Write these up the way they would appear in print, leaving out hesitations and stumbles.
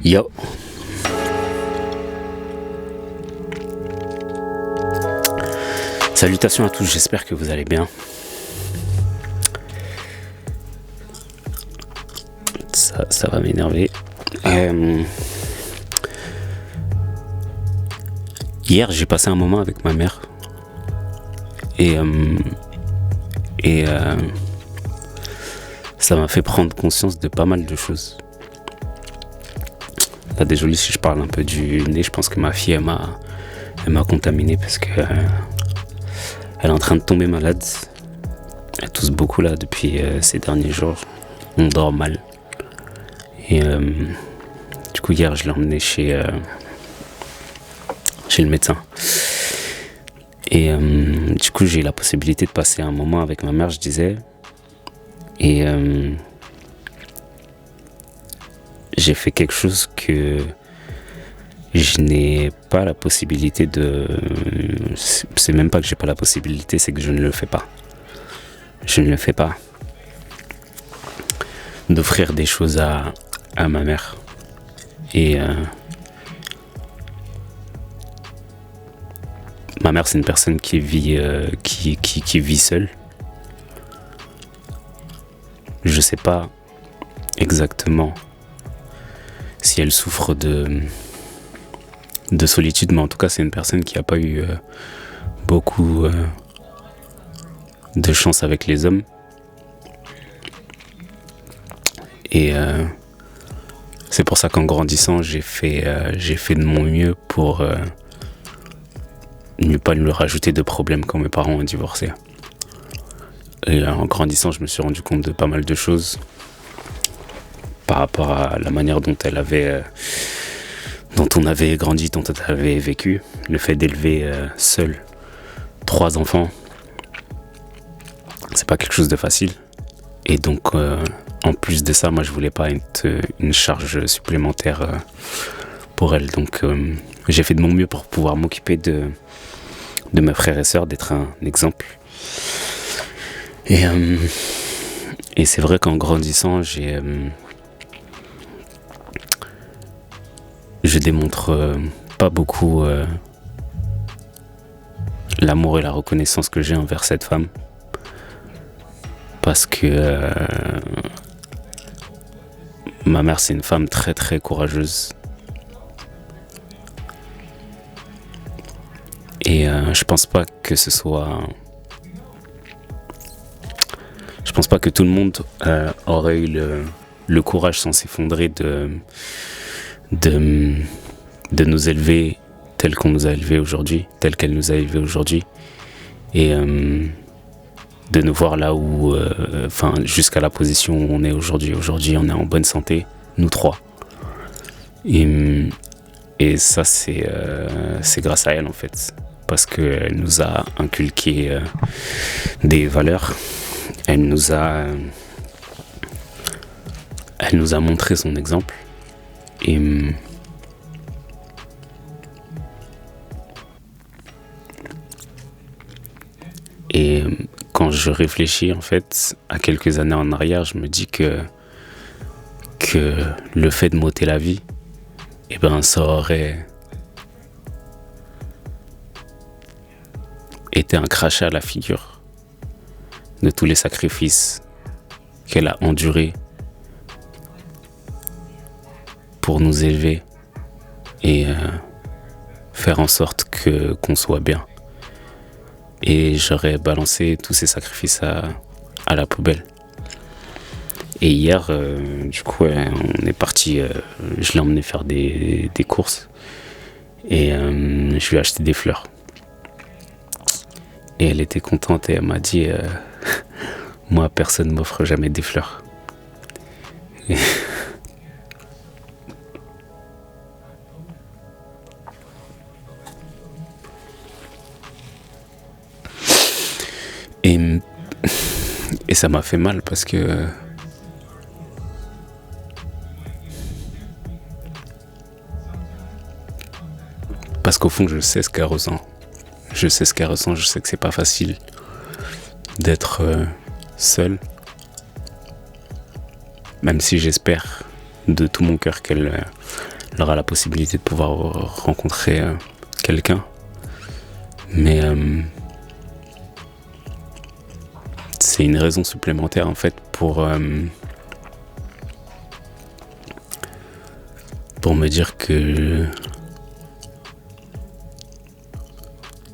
Yo. Salutations à tous, j'espère que vous allez bien. Ça va m'énerver. Hier, j'ai passé un moment avec ma mère. Et ça m'a fait prendre conscience de pas mal de choses. Là, désolé si je parle un peu du nez, je pense que ma fille, elle m'a contaminé parce que elle est en train de tomber malade. Elle tousse beaucoup là depuis ces derniers jours. On dort mal. Et du coup, hier, je l'ai emmenée chez le médecin. Et du coup, j'ai eu la possibilité de passer un moment avec ma mère, je disais. Et j'ai fait quelque chose que je n'ai pas la possibilité de... C'est même pas que j'ai pas la possibilité, c'est que je ne le fais pas. Je ne le fais pas. D'offrir des choses à ma mère. Et ma mère, c'est une personne qui vit seule. Je sais pas exactement si elle souffre de solitude, mais en tout cas, c'est une personne qui n'a pas eu beaucoup de chance avec les hommes. Et c'est pour ça qu'en grandissant, j'ai fait de mon mieux pour ne pas lui rajouter de problèmes quand mes parents ont divorcé. Et en grandissant, je me suis rendu compte de pas mal de choses par rapport à la manière dont on avait grandi, dont on avait vécu. Le fait d'élever seul 3 enfants, c'est pas quelque chose de facile. Et donc, en plus de ça, moi, je voulais pas être une charge supplémentaire pour elle. Donc, j'ai fait de mon mieux pour pouvoir m'occuper de mes frères et sœurs, d'être un exemple. Et c'est vrai qu'en grandissant, je démontre pas beaucoup l'amour et la reconnaissance que j'ai envers cette femme. Parce que ma mère, c'est une femme très très courageuse. Et je pense pas que tout le monde aurait eu le courage sans s'effondrer de nous élever tel qu'on nous a élevés aujourd'hui, tel qu'elle nous a élevés aujourd'hui. Et de nous voir là où, jusqu'à la position où on est aujourd'hui. Aujourd'hui, on est en bonne santé, nous 3. Et ça, c'est grâce à elle, en fait. Parce qu'elle nous a inculqué des valeurs. Elle nous a montré son exemple. Et quand je réfléchis, en fait, à quelques années en arrière, je me dis que le fait de m'ôter la vie, ça aurait été un crachat à la figure de tous les sacrifices qu'elle a endurés pour nous élever et faire en sorte qu'on soit bien. Et j'aurais balancé tous ces sacrifices à la poubelle. Et hier, du coup, on est parti, je l'ai emmené faire des courses et je lui ai acheté des fleurs. Et elle était contente et elle m'a dit moi, personne ne m'offre jamais des fleurs. Et ça m'a fait mal parce que qu'au fond, je sais ce qu'elle ressent. Je sais ce qu'elle ressent, je sais que c'est pas facile d'être seule. Même si j'espère de tout mon cœur qu'elle elle aura la possibilité de pouvoir rencontrer quelqu'un. Mais c'est une raison supplémentaire en fait pour me dire que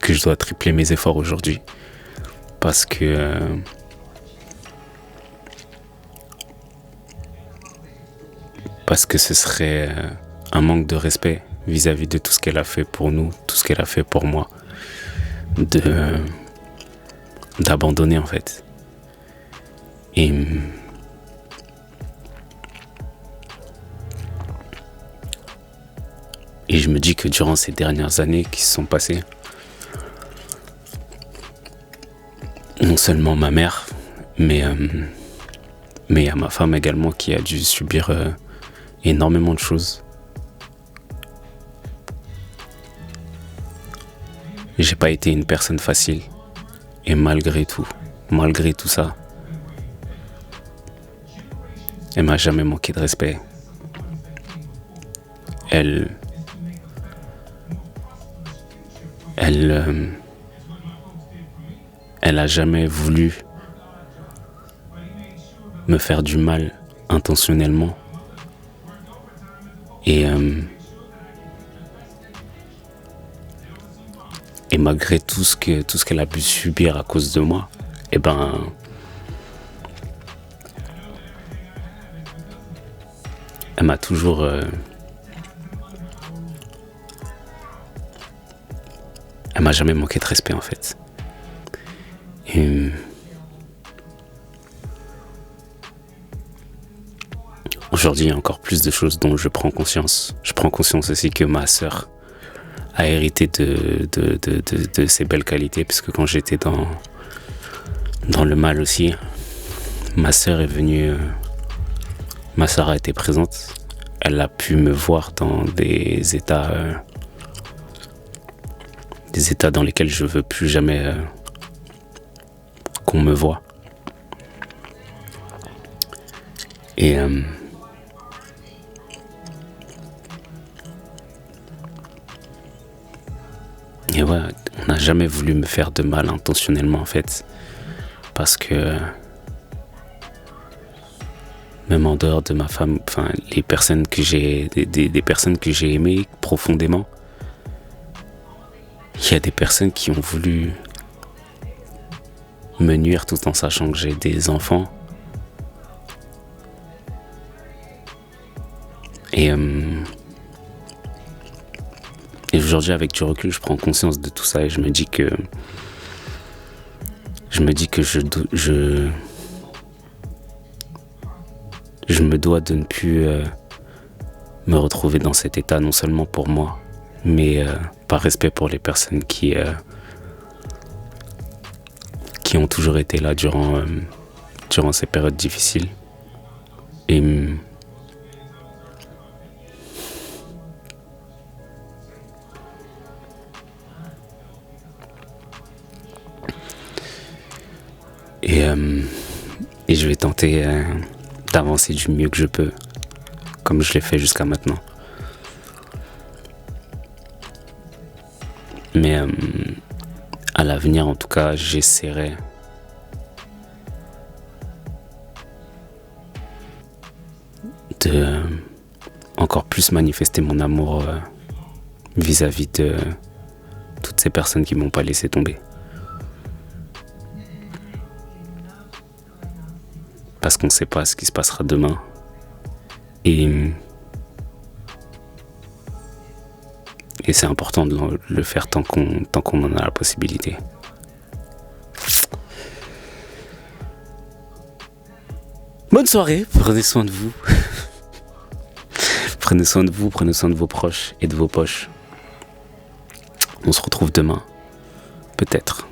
je dois tripler mes efforts aujourd'hui. Parce que ce serait un manque de respect vis-à-vis de tout ce qu'elle a fait pour nous, tout ce qu'elle a fait pour moi, d'abandonner en fait. Et je me dis que durant ces dernières années qui se sont passées, non seulement ma mère, mais il y a ma femme également qui a dû subir énormément de choses. J'ai pas été une personne facile. Et malgré tout ça, elle m'a jamais manqué de respect. Elle a jamais voulu me faire du mal intentionnellement. Et malgré tout ce qu'elle a pu subir à cause de moi, elle m'a toujours elle m'a jamais manqué de respect en fait. Et aujourd'hui, il y a encore plus de choses dont je prends conscience. Je prends conscience aussi que ma sœur a hérité de ses belles qualités, puisque quand j'étais dans le mal aussi, ma sœur est venue, ma sœur a été présente. Elle a pu me voir dans des états dans lesquels je veux plus jamais qu'on me voit. Et ouais, on n'a jamais voulu me faire de mal intentionnellement en fait, parce que même en dehors de ma femme, enfin les personnes que j'ai, des personnes que j'ai aimées profondément, il y a des personnes qui ont voulu me nuire tout en sachant que j'ai des enfants. Et aujourd'hui, avec du recul, je prends conscience de tout ça et je me dis que je me dois de ne plus me retrouver dans cet état, non seulement pour moi, mais par respect pour les personnes qui ont toujours été là durant ces périodes difficiles. Et je vais tenter d'avancer du mieux que je peux, comme je l'ai fait jusqu'à maintenant. Mais à l'avenir, en tout cas, j'essaierai de encore plus manifester mon amour vis-à-vis de toutes ces personnes qui m'ont pas laissé tomber. Parce qu'on ne sait pas ce qui se passera demain. Et c'est important de le faire tant qu'on en a la possibilité. Bonne soirée, prenez soin de vous. Prenez soin de vous, prenez soin de vos proches et de vos poches. On se retrouve demain, peut-être.